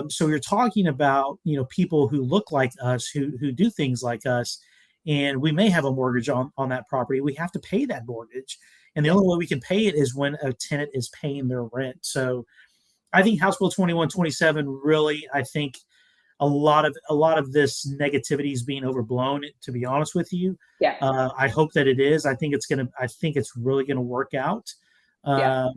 So you're talking about, people who look like us, who do things like us, and we may have a mortgage on that property. We have to pay that mortgage. And the only way we can pay it is when a tenant is paying their rent. So I think House Bill 2127 really, I think a lot of this negativity is being overblown, to be honest with you. I hope that it is. I think it's really going to work out. At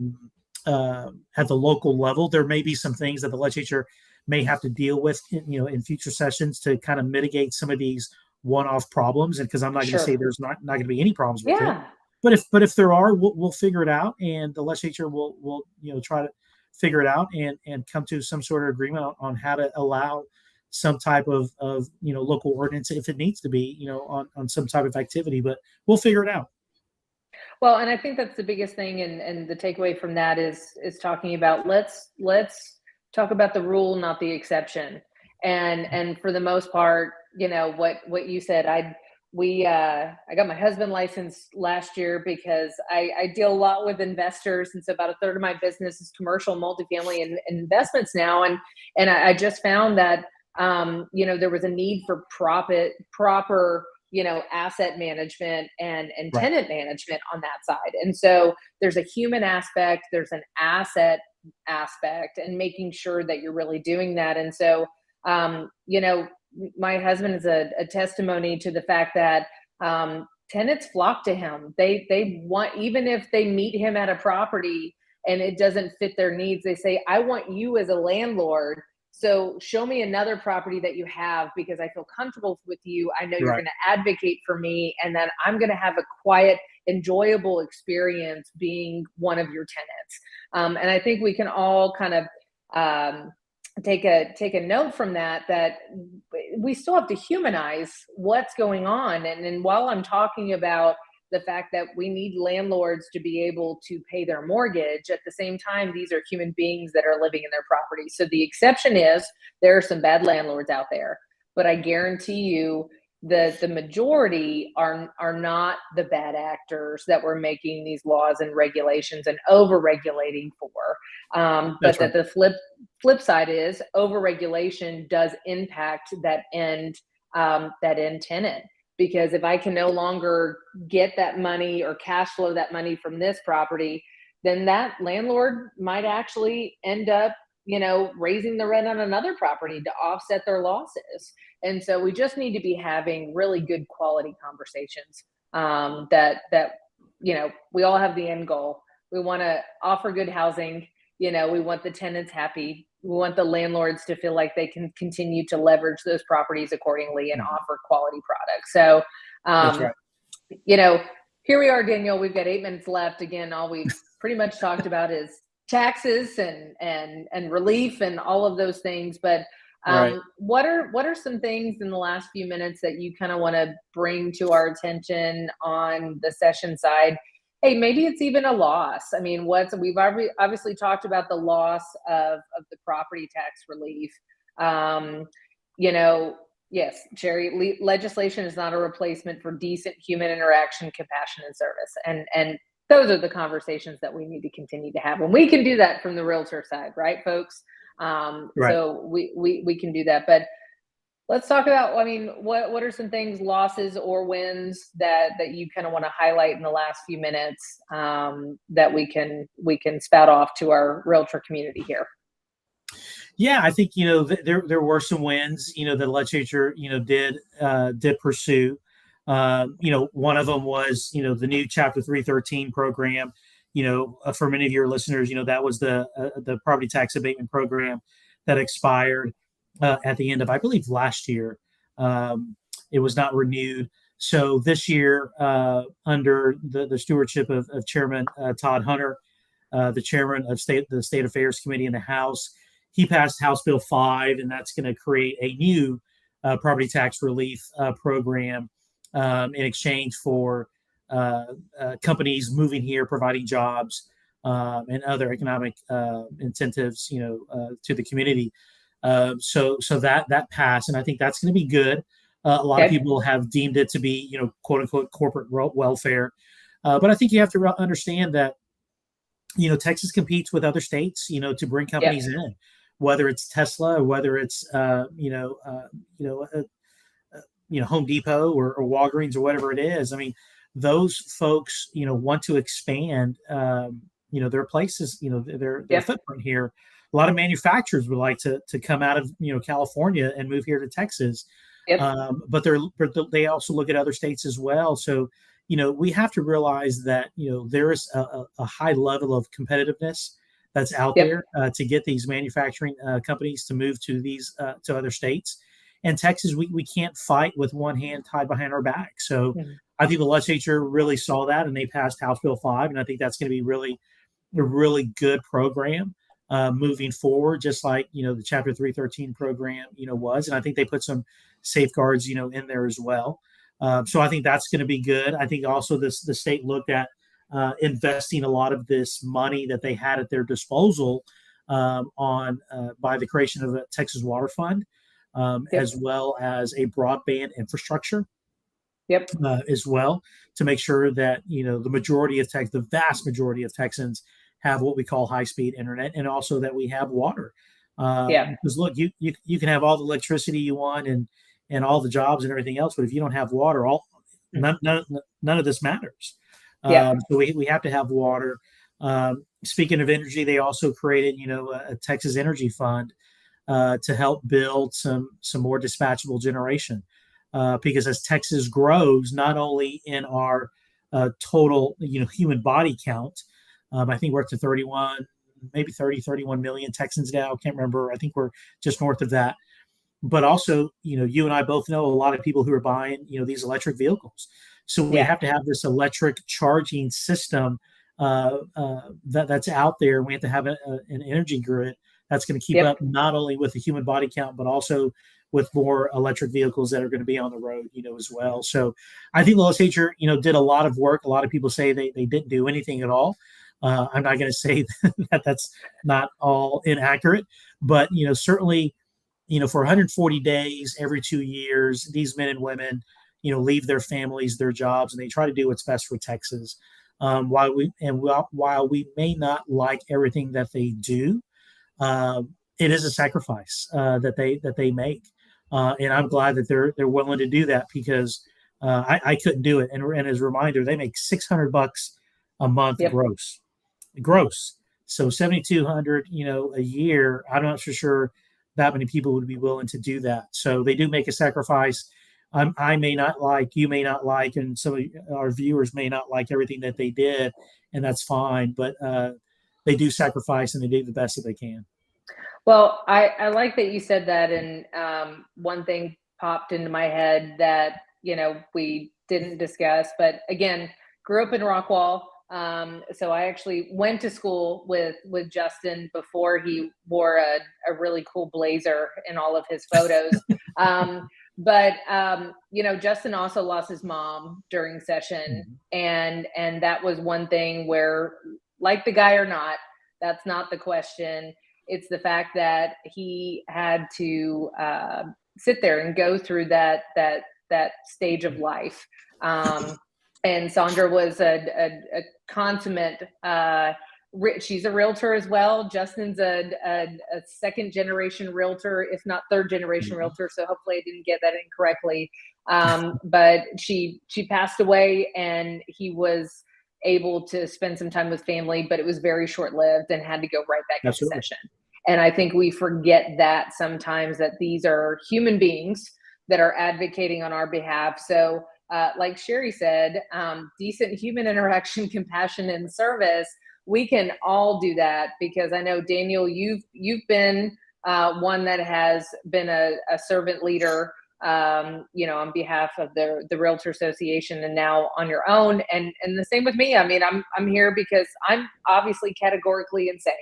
the local level, there may be some things that the legislature may have to deal with, in future sessions to kind of mitigate some of these one-off problems, and because I'm not going to say there's not going to be any problems with it. But if there are, we'll figure it out, and the legislature will try to figure it out and come to some sort of agreement on how to allow some type of local ordinance if it needs to be on some type of activity. But we'll figure it out. Well, and I think that's the biggest thing, and the takeaway from that is talking about let's talk about the rule, not the exception. And for the most part, what you said, I got my husband licensed last year because I deal a lot with investors, and so about a third of my business is commercial multifamily and investments now, and I just found that there was a need for proper asset management and tenant management on that side. And so there's a human aspect, there's an asset aspect, and making sure that you're really doing that. And so my husband is a testimony to the fact that tenants flock to him. They want, even if they meet him at a property and it doesn't fit their needs, they say, I want you as a landlord. So show me another property that you have, because I feel comfortable with you. I know you're going to advocate for me, and then I'm going to have a quiet, enjoyable experience being one of your tenants. And I think we can all kind of take a note from that we still have to humanize what's going on. And while I'm talking about the fact that we need landlords to be able to pay their mortgage, at the same time, these are human beings that are living in their property. So the exception is there are some bad landlords out there, but I guarantee you the majority are not the bad actors that we're making these laws and regulations and over-regulating for. But that the flip side is over-regulation does impact that end tenant. Because if I can no longer get that money or cash flow that money from this property, then that landlord might actually end up, raising the rent on another property to offset their losses. And so we just need to be having really good quality conversations that we all have the end goal. We want to offer good housing. We want the tenants happy. We want the landlords to feel like they can continue to leverage those properties accordingly and offer quality products. So, That's right. Here we are, Daniel. We've got 8 minutes left. Again, all we've pretty much talked about is taxes and relief and all of those things. But what are some things in the last few minutes that you kind of want to bring to our attention on the session side? Hey, maybe it's even a loss. I mean, we've obviously talked about the loss of the property tax relief. Yes, Sherry, legislation is not a replacement for decent human interaction, compassion, and service. And those are the conversations that we need to continue to have. And we can do that from the realtor side, right, folks? So we can do that. But let's talk about, what are some things, losses or wins that you kind of want to highlight in the last few minutes that we can spout off to our realtor community here? Yeah, I think, there were some wins, the legislature, did pursue. One of them was, the new Chapter 313 program. For many of your listeners, that was the property tax abatement program that expired at the end of, I believe, last year. It was not renewed. So this year, under the stewardship of Chairman Todd Hunter, the chairman of the State Affairs Committee in the House, he passed House Bill 5, and that's going to create a new property tax relief program in exchange for companies moving here, providing jobs and other economic incentives, to the community. So that passed, and I think that's going to be good. A lot of people have deemed it to be, quote unquote, corporate welfare. But I think you have to understand that, Texas competes with other states, to bring companies in, whether it's Tesla or whether it's, Home Depot or Walgreens or whatever it is. I mean, those folks, want to expand, their places, their footprint here. A lot of manufacturers would like to come out of, California and move here to Texas. But they also look at other states as well. So, we have to realize that, there is a high level of competitiveness that's out there to get these manufacturing companies to move to these to other states. And Texas, we can't fight with one hand tied behind our back. So I think the legislature really saw that, and they passed House Bill 5, and I think that's going to be really a really good program moving forward, just like, the Chapter 313 program, was. And I think they put some safeguards, in there as well. So I think that's going to be good. I think also the state looked at investing a lot of this money that they had at their disposal by the creation of the Texas Water Fund, as well as a broadband infrastructure. As well, to make sure that the vast majority of Texans have what we call high-speed internet, and also that we have water. Because look, you can have all the electricity you want and all the jobs and everything else, but if you don't have water, none of this matters. So we have to have water. Speaking of energy, they also created a Texas Energy Fund to help build some more dispatchable generation. Because as Texas grows, not only in our total, human body count, I think we're up to 31 million Texans now. I can't remember. I think we're just north of that. But also, you and I both know a lot of people who are buying, these electric vehicles. So we have to have this electric charging system that's out there. We have to have an energy grid that's going to keep up not only with the human body count, but also with more electric vehicles that are going to be on the road, as well. So I think the legislature, did a lot of work. A lot of people say they didn't do anything at all. I'm not going to say that that's not all inaccurate, but, certainly, for 140 days, every 2 years, these men and women, leave their families, their jobs, and they try to do what's best for Texas. While we may not like everything that they do, it is a sacrifice that they make. And I'm glad that they're willing to do that, because I couldn't do it. And as a reminder, they make $600 a month gross. So 7,200, a year. I'm not so sure that many people would be willing to do that. So they do make a sacrifice. I may not like, you may not like, and some of our viewers may not like everything that they did, and that's fine. But they do sacrifice, and they do the best that they can. Well, I like that you said that, and one thing popped into my head that we didn't discuss, but again, grew up in Rockwall, so I actually went to school with Justin before he wore a really cool blazer in all of his photos. But Justin also lost his mom during session, and that was one thing where, like the guy or not, that's not the question. It's the fact that he had to sit there and go through that stage of life. And Sandra was a consummate. She's a realtor as well. Justin's a second generation realtor, if not third generation realtor. So hopefully I didn't get that incorrectly. But she passed away, and he was able to spend some time with family, but it was very short-lived and had to go right back into session. And I think we forget that sometimes, that these are human beings that are advocating on our behalf. So like Sherry said, decent human interaction, compassion, and service, we can all do that, because I know, Daniel, you've been one that has been a servant leader, on behalf of the Realtor Association, and now on your own. And the same with me. I mean, I'm here because I'm obviously categorically insane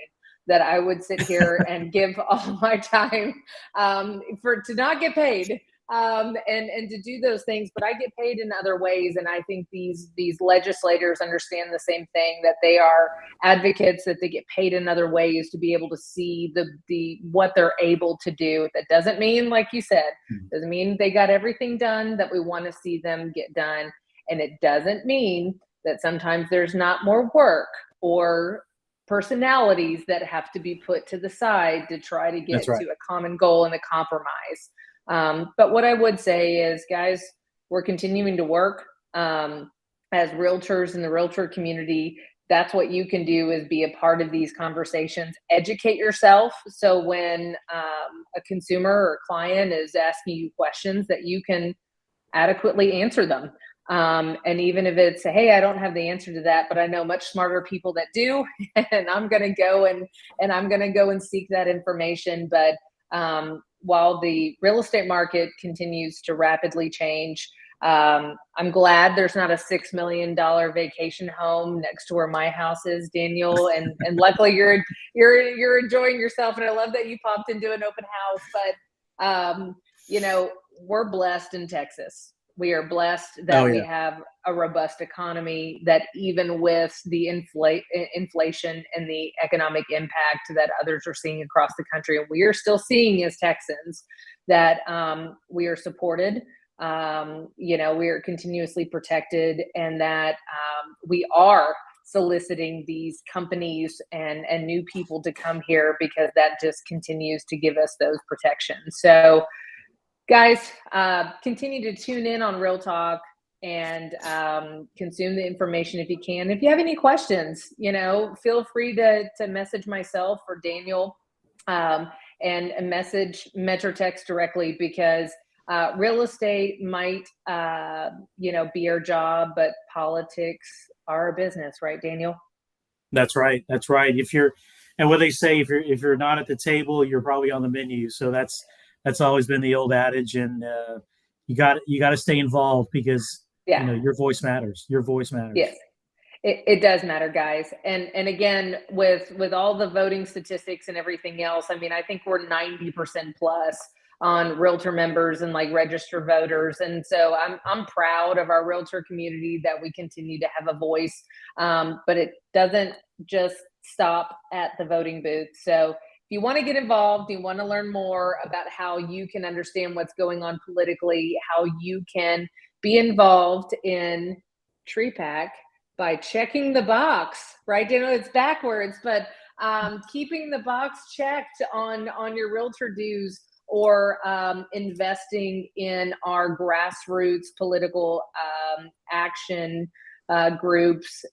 that I would sit here and give all my time to not get paid. And to do those things, but I get paid in other ways. And I think these legislators understand the same thing, that they are advocates, that they get paid in other ways to be able to see the what they're able to do. That doesn't mean, like you said, doesn't mean they got everything done that we want to see them get done. And it doesn't mean that sometimes there's not more work or personalities that have to be put to the side to try to get to a common goal and a compromise. But what I would say is, guys, we're continuing to work as realtors in the realtor community. That's what you can do, is be a part of these conversations, educate yourself. So when a consumer or client is asking you questions, that you can adequately answer them. And even if it's, hey, I don't have the answer to that, but I know much smarter people that do, and I'm going to go and I'm going to go and seek that information. But while the real estate market continues to rapidly change, I'm glad there's not a $6 million vacation home next to where my house is, Daniel. And luckily you're enjoying yourself. And I love that you popped into an open house. But we're blessed in Texas. We are blessed that we have a robust economy, that even with the inflation and the economic impact that others are seeing across the country, and we are still seeing as Texans, that we are supported. We are continuously protected, and that we are soliciting these companies and new people to come here, because that just continues to give us those protections. So guys, continue to tune in on Real Talk and consume the information if you can. If you have any questions, feel free to message myself or Daniel, and message MetroText directly, because real estate might, be our job, but politics are a business, right, Daniel? That's right. And what they say, if you're not at the table, you're probably on the menu. So that's always been the old adage, and you got to stay involved, because your voice matters. Your voice matters. Yes, it does matter, guys. And again, with all the voting statistics and everything else, I mean, I think we're 90% plus on realtor members and like registered voters. And so I'm proud of our realtor community that we continue to have a voice, but it doesn't just stop at the voting booth. So if you want to get involved, you want to learn more about how you can understand what's going on politically, how you can be involved in TreePack by checking the box, right? Daniel, it's backwards, but keeping the box checked on your realtor dues, or investing in our grassroots political action groups,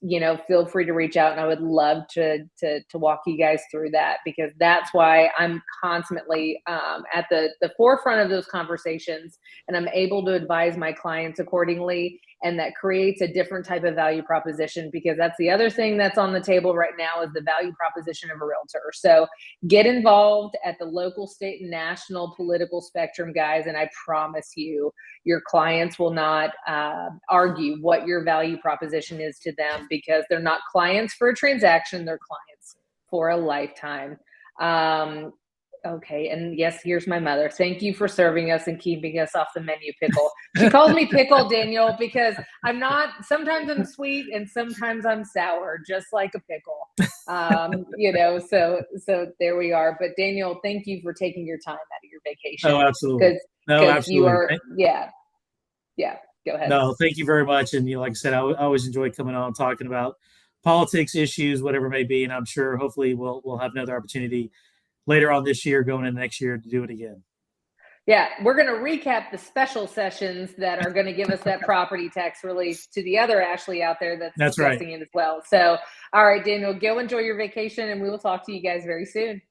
feel free to reach out, and I would love to walk you guys through that, because that's why I'm constantly at the forefront of those conversations, and I'm able to advise my clients accordingly. And that creates a different type of value proposition, because that's the other thing that's on the table right now, is the value proposition of a realtor. So get involved at the local, state, and national political spectrum, guys. And I promise you, your clients will not argue what your value proposition is to them, because they're not clients for a transaction, they're clients for a lifetime. Okay, and yes, here's my mother. Thank you for serving us and keeping us off the menu, Pickle. She calls me Pickle, Daniel, because sometimes I'm sweet and sometimes I'm sour, just like a pickle. So there we are. But Daniel, thank you for taking your time out of your vacation. Oh, absolutely. Because you are, yeah, go ahead. No, thank you very much. And like I said, I always enjoy coming on and talking about politics, issues, whatever it may be. And I'm sure hopefully we'll have another opportunity later on this year, going into next year, to do it again. Yeah, we're going to recap the special sessions that are going to give us that property tax relief to the other Ashley out there that's discussing it as well. So, all right, Daniel, go enjoy your vacation, and we will talk to you guys very soon.